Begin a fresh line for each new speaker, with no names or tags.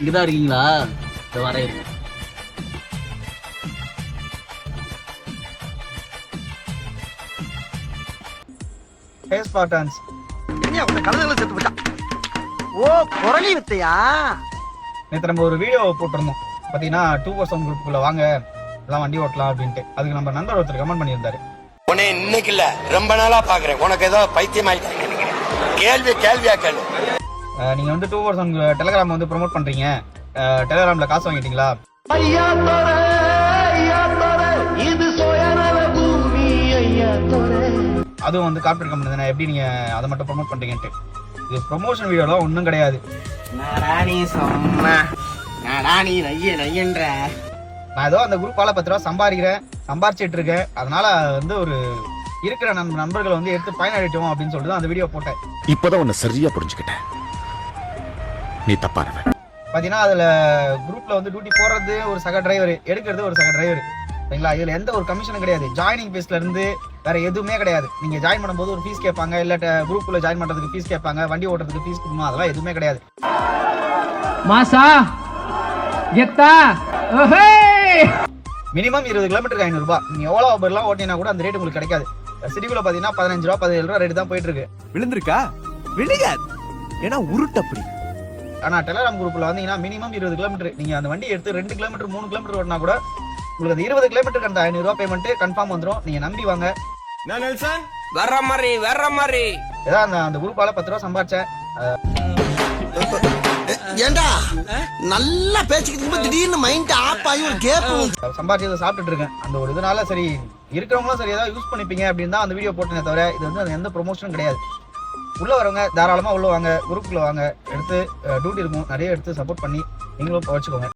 இங்கதான் இருக்கீங்களா? இந்த வரேன்.
ஹே ஸ்பார்டன்ஸ்,
என்ன உங்க கலந்தல செத்து போச்சா? ஓ குரலி வித்தையா?
நேற்று நம்ம ஒரு வீடியோ போட்டிருந்தோம் பார்த்தீங்கன்னா 2% குரூப்புக்குள்ள வாங்க எல்லாம் வண்டி ஓட்டலாம் அப்படின்ட்டு. அதுக்கு நம்ம நண்பர் ஒருத்தர் கமெண்ட் பண்ணியிருந்தாரு.
உன்னை இன்னைக்கு இல்ல ரொம்ப நாளா பாக்குறேன், உனக்கு ஏதோ பைத்தியமாயிட்டா கேள்வியா கேளு.
நீங்க வந்து 2% டெலிகிராம் வந்து ப்ரோமோட் பண்றீங்க, டெலிகிராம்ல காசு வாங்கிட்டீங்களா? அதுவும் வந்து கார்பரேட் கம்பெனி தானே, எப்படி நீங்க அதை மட்டும் ப்ரோமோட் பண்றீங்கன்ட்டு. இது ப்ரொமோஷன் வீடியோலாம் ஒன்றும் கிடையாது. நான் ஏதோ அந்த குரூப்பால 10 ரூபா சம்பாரிச்சிட்டு இருக்கேன். அதனால வந்து ஒரு இருக்கிற நண்பர்களை வந்து எடுத்து பயனடைட்டோம் அப்படின்னு சொல்லிட்டு அந்த வீடியோ போட்டேன்.
இப்பதான் உன்னை சரியா புரிஞ்சுக்கிட்டேன். நீ தப்பானவன்.
பாத்தீங்கன்னா அதுல குரூப்ல வந்து டியூட்டி போடுறது ஒரு சக டிரைவர், எடுக்கிறது ஒரு சக டிரைவர். சரிங்களா? இதுல எந்த ஒரு கமிஷனும் கிடையாது. ஜாயினிங் ஃபீஸ்ல இருந்து வேற எதுவுமே கிடையாது. நீங்க ஜாயின் பண்ணும்போது ஒரு ஃபீஸ் கேட்பாங்க, இல்ல குரூப்ல ஜாயின் பண்றதுக்கு ஃபீஸ் கேட்பாங்க, வண்டி ஓட்டுறதுக்கு ஃபீஸ் கொடுக்கணும், அதெல்லாம் எதுவுமே கிடையாது.
மாசா கெத்தா
மினிமம் 20 கிலோமீட்டருக்கு 500 ரூபாய். நீங்க எவ்வளோ ஓபர்லாம் ஓட்டினா கூட அந்த ரேட் உங்களுக்கு கிடைக்காது. சிட்டிக்குள்ள பாத்தீங்கன்னா 15 ரூபா 17 ரூபா ரேட் தான் போயிட்டு இருக்கு.
விழுந்திருக்கா? விழுகாது, ஏன்னா உருட்டு அப்படி.
ஆனா டெலிகிராம் குரூப்ல வந்தீங்கன்னா மினிமம் 20 கிலோமீட்டர். நீங்க அந்த வண்டி எடுத்து 2 கிலோமீட்டர் 3 கிலோமீட்டர் ஓட்டினா கூட உங்களுக்கு அந்த 20 கிலோமீட்டருக்கு அந்த 500 ரூபாய் பேமெண்ட் கன்ஃபார்ம் வந்துடும். நீங்க நம்பி வாங்க.
வர்ற மாதிரி
ஏதாவது அந்த குரூப்பால 10 ரூபா சம்பாதிச்சேன்.
ஏண்டா நல்லா பேசிக்கிட்டு திடீர்னு மைண்ட் ஆப் ஆகி ஒரு கேப்
சம்பாதிச்சதை சாப்பிட்டுட்டு இருக்கேன். அந்த ஒரு இதனால சரி இருக்கிறவங்களும் சரி ஏதாவது யூஸ் பண்ணிப்பீங்க அப்படின்னு தான் அந்த வீடியோ போட்டேனே தவிர இது வந்து அது எந்த ப்ரொமோஷனும் கிடையாது. உள்ள வரவங்க தாராளமா உள்ள வாங்க, குரூப்புக்குள்ள வாங்க, எடுத்து டியூட்டி இருக்கும் நிறைய எடுத்து சப்போர்ட் பண்ணி நீங்களும் வச்சுக்கோங்க.